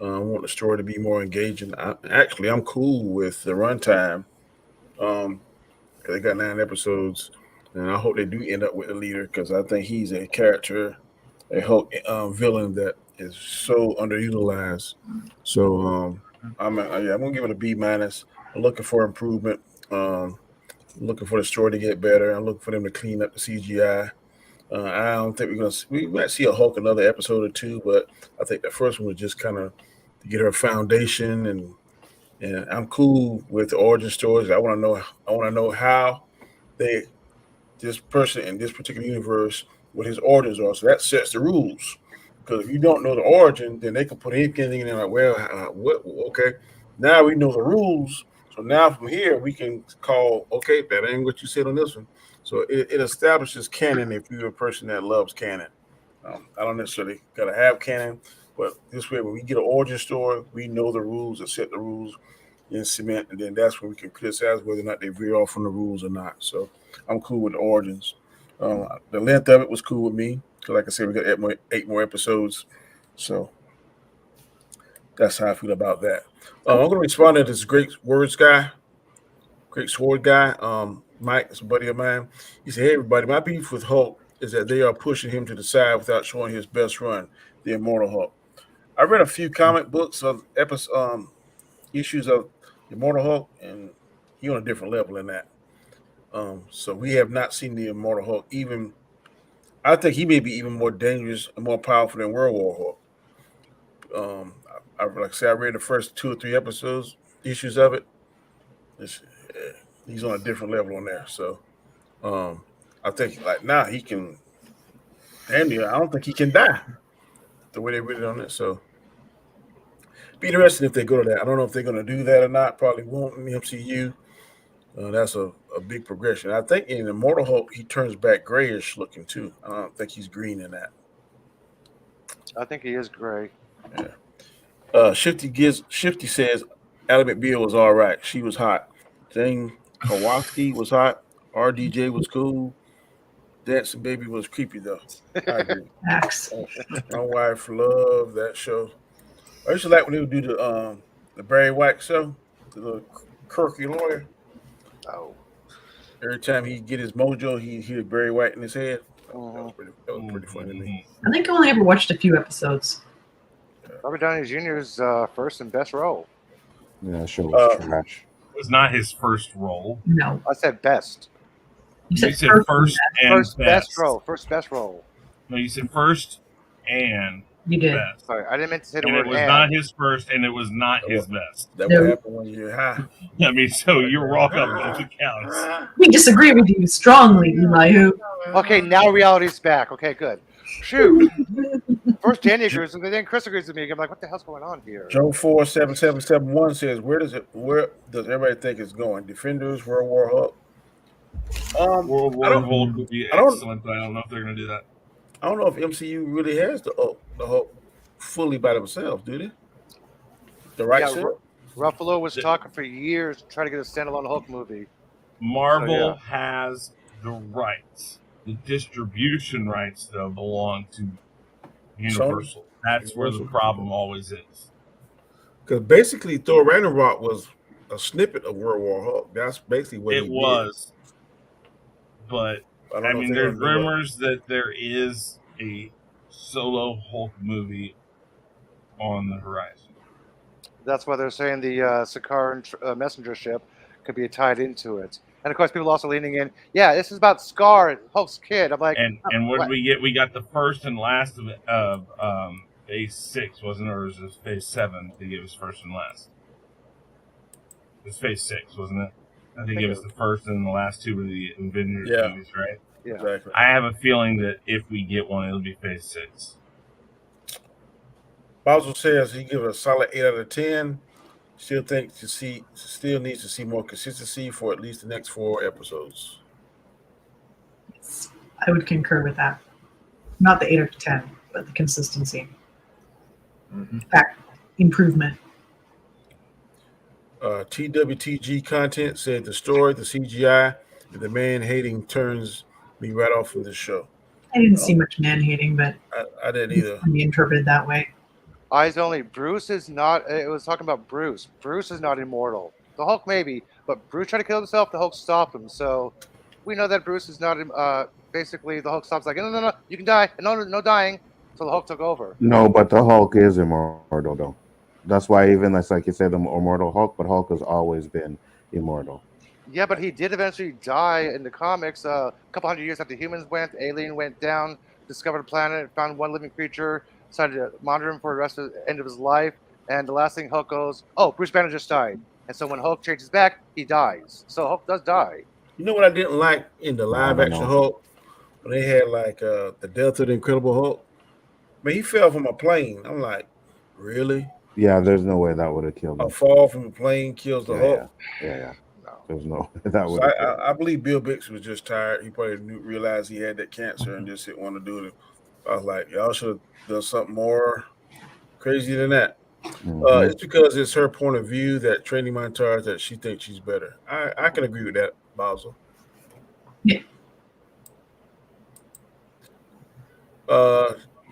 I want the story to be more engaging. I'm cool with the runtime. They got 9 episodes, and I hope they do end up with a leader because I think he's a character, a Hulk villain that is so underutilized. So I'm gonna give it a B minus. I'm looking for improvement. Looking for the story to get better. I'm looking for them to clean up the CGI. I don't think we might see a Hulk another episode or two, but I think the first one was just kind of to get her foundation, and I'm cool with the origin stories. I want to know how they this person in this particular universe what his origins are. So that sets the rules. Because if you don't know the origin, then they can put anything in there like, well, what? Okay, now we know the rules. So now from here we can call, okay, that ain't what you said on this one. So it establishes canon if you're a person that loves canon. I don't necessarily gotta have canon, but this way when we get an origin story, we know the rules and set the rules in cement, and then that's when we can criticize whether or not they veer off from the rules or not. So I'm cool with the origins. The length of it was cool with me because, like I said, we got eight more episodes. So that's how I feel about that. I'm going to respond to this great words guy, great sword guy. Mike, it's a buddy of mine. He said, "Hey, everybody, my beef with Hulk is that they are pushing him to the side without showing his best run, the Immortal Hulk." I read a few comic books of issues of Immortal Hulk, and he's on a different level than that. So we have not seen the Immortal Hulk. Even I think he may be even more dangerous and more powerful than World War Hulk. Like I said, I read the first 2 or 3 issues of it. He's on a different level on there. So I think like now he can. Andy, I don't think he can die the way they read it on it. So be interesting if they go to that. I don't know if they're going to do that or not. Probably won't in the MCU. That's a big progression. I think in Immortal Hulk, he turns back grayish looking too. I don't think he's green in that. I think he is gray. Yeah. Shifty says Ally McBeal was all right. She was hot. Jane Kowalski was hot. RDJ was cool. Dancing Baby was creepy though. I agree. Max. My wife loved that show. I used to like when they would do the Barry White show, the little quirky lawyer. Oh. Every time he'd get his mojo, he'd hear Barry White in his head. That was pretty funny to me. I think I only ever watched a few episodes. Robert Downey Jr.'s first and best role. Yeah, that show was trash. It was not his first role. No. I said best. You said first and first best. First best role. No, you said first and you did. best. Sorry, I didn't mean to say the And word it was and. not his first, and it was not his best. That would happen when you're high. I mean, so you're wrong on both accounts. We disagree with you strongly, Elihu. Okay, now reality's back. Okay, good. Shoot. First Danny agrees with me, then Chris agrees with me. I'm like, what the hell's going on here? Joe 47771 says, where does everybody think it's going? Defenders, World War Hulk? World War Hulk would be excellent, but I don't know if they're going to do that. I don't know if MCU really has the Hulk fully by themselves, do they? The right set? Ruffalo was talking for years trying to get a standalone Hulk movie. Marvel has the rights. The distribution rights, though, belong to Universal. That's where the problem always is. Because basically, Thor Ragnarok was a snippet of World War Hulk. That's basically what it was. But I mean, there's rumors that there is a solo Hulk movie on the horizon. That's why they're saying the Sakaar messenger ship could be tied into it. And of course, people also leaning in. Yeah, this is about Scar, Hulk's kid. I'm like, and what did we get? We got the first and last of Phase 6, wasn't it? Or was it Phase 7? They gave us first and last. It was Phase 6, wasn't it? I think it was the first and the last 2 of the Avengers movies, right? Yeah, exactly. I have a feeling that if we get one, it'll be Phase 6. Boswell says he gives it a solid 8 out of 10. Still needs to see more consistency for at least the next 4 episodes. I would concur with that. Not the 8 out of 10, but the consistency. In fact, improvement. TWTG content said the story, the CGI, and the man hating turns me right off from this show. I didn't see much man hating, but I didn't either. Be interpreted that way. Eyes only. Bruce is not. It was talking about Bruce. Bruce is not immortal. The Hulk maybe, but Bruce tried to kill himself. The Hulk stopped him. So we know that Bruce is not. Basically, the Hulk stops like, no, you can die. No dying. So the Hulk took over. No, but the Hulk is immortal, though. That's why even that's like you said, the immortal Hulk, but Hulk has always been immortal. Yeah, but he did eventually die in the comics. A couple hundred years after humans went, the alien went down, discovered a planet, found one living creature, decided to monitor him for the rest of the end of his life. And the last thing Hulk goes, "Oh, Bruce Banner just died." And so when Hulk changes back, he dies. So Hulk does die. You know what I didn't like in the I live don't action know. Hulk? When they had like the death of the Incredible Hulk. Man, he fell from a plane. I'm like, really? Yeah, there's no way that would have killed A him. fall from a plane kills the Yeah, Hulk. yeah. No. There's no way that So would have killed him. I believe Bill Bixby was just tired. He probably realized he had that cancer and just didn't want to do it. I was like, y'all should have done something more crazy than that. Mhm. It's because it's her point of view, that training montage, that she thinks she's better. I can agree with that, Basel. Yeah.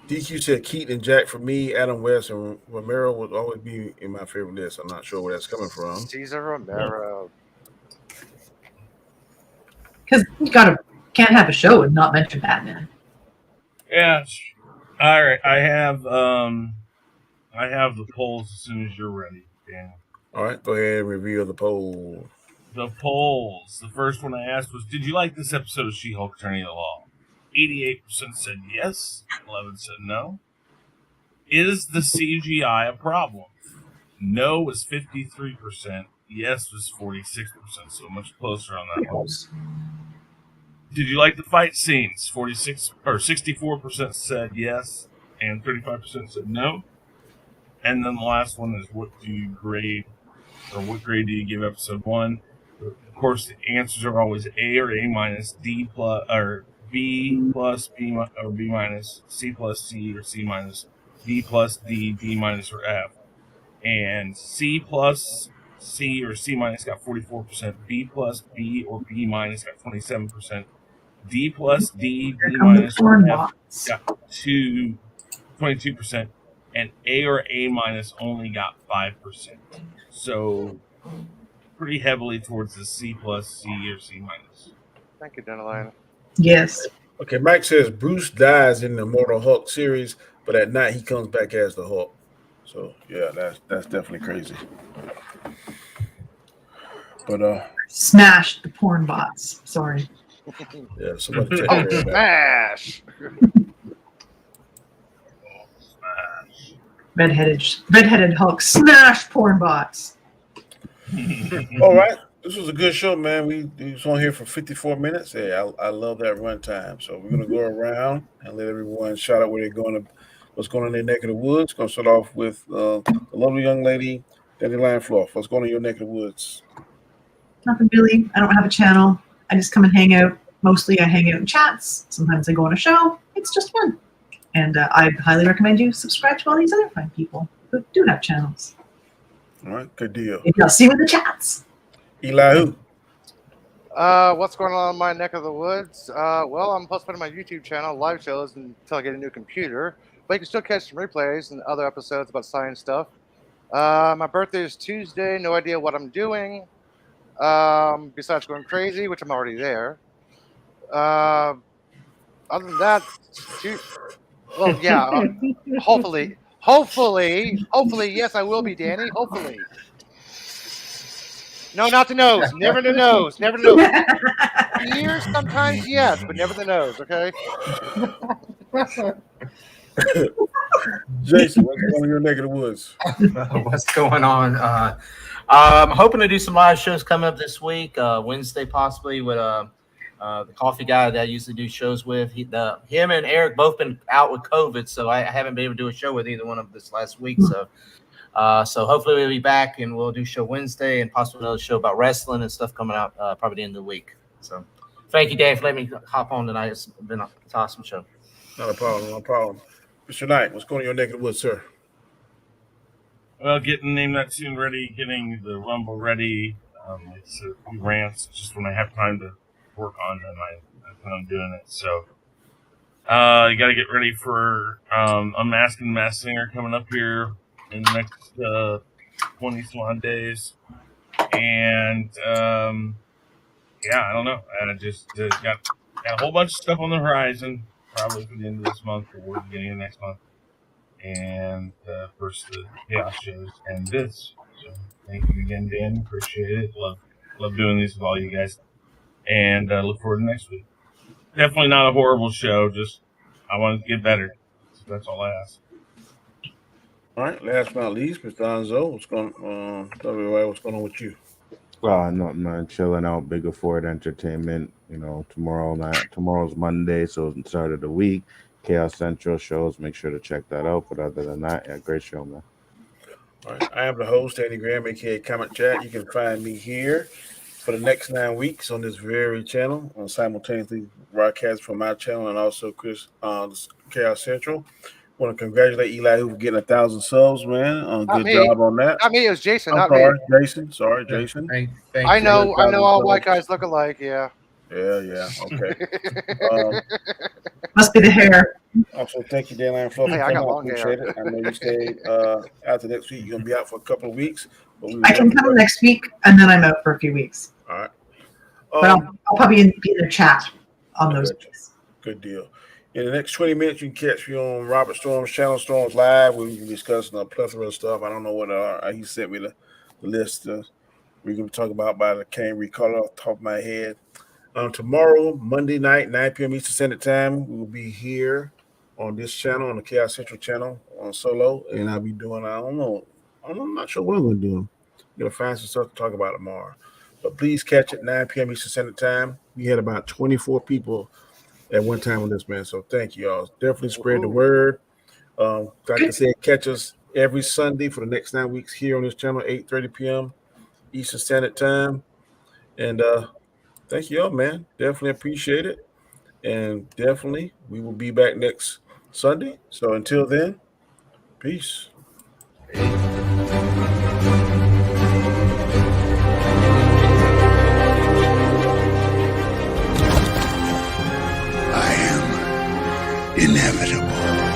DQ said Keaton and Jack for me. Adam West and Romero would always be in my favorite list. I'm not sure where that's coming from. Cesar Romero. Because you can't have a show and not mention Batman. Yeah. All right. I have the polls as soon as you're ready, Dan. All right, go ahead and reveal the poll. The polls. The first one I asked was, did you like this episode of She-Hulk Attorney at all? 88% said yes. 11 said no. Is the CGI a problem? No was 53%. Yes was 46%. So much closer on that one. Did you like the fight scenes? 64% said yes, and 35% said no. And then the last one is, what grade do you give episode 1? Of course, the answers are always A or A minus, D plus or B plus, B or B minus, C plus, C or C minus, D plus, D minus, or F. And C plus, C or C minus got 44%. B plus, B or B minus got 27%. D plus, D minus, or F got 22%. And A or A minus only got 5%. So pretty heavily towards the C plus, C or C minus. Thank you, Dandelion. Yes. Okay, Mike says Bruce dies in the Immortal Hulk series, but at night he comes back as the Hulk. So yeah, that's definitely crazy. But Smashed the porn bots. Sorry. Yeah, somebody take care of that. Smash. Redheaded Hulk smash porn bots. All right, this was a good show, man. We was on here for 54 minutes. Hey, I love that runtime. So we're gonna go around and let everyone shout out where they're going to, what's going on in their neck of the woods. Gonna start off with the lovely young lady, Dandelionfluff. What's going on in your neck of the woods? Nothing really. I don't have a channel. I just come and hang out. Mostly I hang out in chats. Sometimes I go on a show. It's just fun. And I highly recommend you subscribe to all these other fine people who do have channels. All right, good deal. Maybe I'll see you in the chats. Elihu. What's going on in my neck of the woods? Well, I'm postponing my YouTube channel, live shows, until I get a new computer. But you can still catch some replays and other episodes about science stuff. My birthday is Tuesday. No idea what I'm doing. Besides going crazy, which I'm already there. Other than that, well, yeah. Hopefully, yes, I will be, Danny. Hopefully. No, not the nose. Never the nose. Never the nose. Ears sometimes, yes, but never the nose. Okay. Jason, what's going on in your neck of the woods? What's going on? I'm hoping to do some live shows coming up this week, Wednesday possibly, with the coffee guy that I usually do shows with. Him and Eric both been out with COVID, so I haven't been able to do a show with either one of them this last week. So hopefully we'll be back and we'll do show Wednesday and possibly another show about wrestling and stuff coming out probably the end of the week. So thank you, Dan, for letting me hop on tonight. It's been an awesome show. Not a problem, no problem. Mr. Knight, what's going on in your neck of the woods, sir? Well, getting Name That Tune ready, getting the Rumble ready. It's a few rants. It's just when I have time to work on them, I plan on doing it. So you got to get ready for Unmasking the Masked Singer coming up here in the next 20 some odd days. And yeah, I don't know. I just got a whole bunch of stuff on the horizon, probably for the end of this month or the beginning of next month. and first the chaos shows and this. So thank you again, Dan. Appreciate it. Love doing these with all you guys, and look forward to next week. Definitely not a horrible show. Just I want to get better. So that's all I ask. All right. Last but not least, Mr. Anzo, what's going on? Tell everybody what's going on with you. Not man, chilling out. Bigger Ford Entertainment. You know, tomorrow's Monday, so it's the start of the week. Chaos Central shows. Make sure to check that out. But other than that, yeah, great show, man. All right. I am the host, Andy Graham, aka Comment Chat. You can find me here for the next 9 weeks on this very channel, on simultaneously broadcast from my channel and also Chris Chaos Central. Want to congratulate Elihu for getting 1,000 subs, man. Good job on that. Not me, it was Jason. I'm not sorry, me. Jason. Sorry, Jason. I know all white guys look alike. Yeah. Yeah. Okay. Must be the hair. Also, thank you, Dandelionfluff. Hey, I got long appreciate hair. it. I know you stayed after next week. You're gonna be out for a couple of weeks. But I can come next week, and then I'm out for a few weeks. All right. But I'll probably be in the chat on those days. Good deal. In the next 20 minutes, you can catch me on Robert Storm's channel, Storms Live, where we can discuss a plethora of stuff. I don't know what he sent me the list. We're going to talk about, but I can't recall it off the top of my head. Tomorrow, Monday night, 9 p.m. Eastern Standard Time, we will be here on this channel, on the Chaos Central channel, on Solo, and I'll be doing, I'm not sure what I'm going to do. I'm going to find some stuff to talk about tomorrow. But please catch it 9 p.m. Eastern Standard Time. We had about 24 people at one time on this, man. So thank you, y'all. Definitely spread the word. Like I said, catch us every Sunday for the next 9 weeks here on this channel, 8:30 p.m. Eastern Standard Time. And thank you all, man. Definitely appreciate it. And definitely we will be back next Sunday. So until then, peace. Inevitable.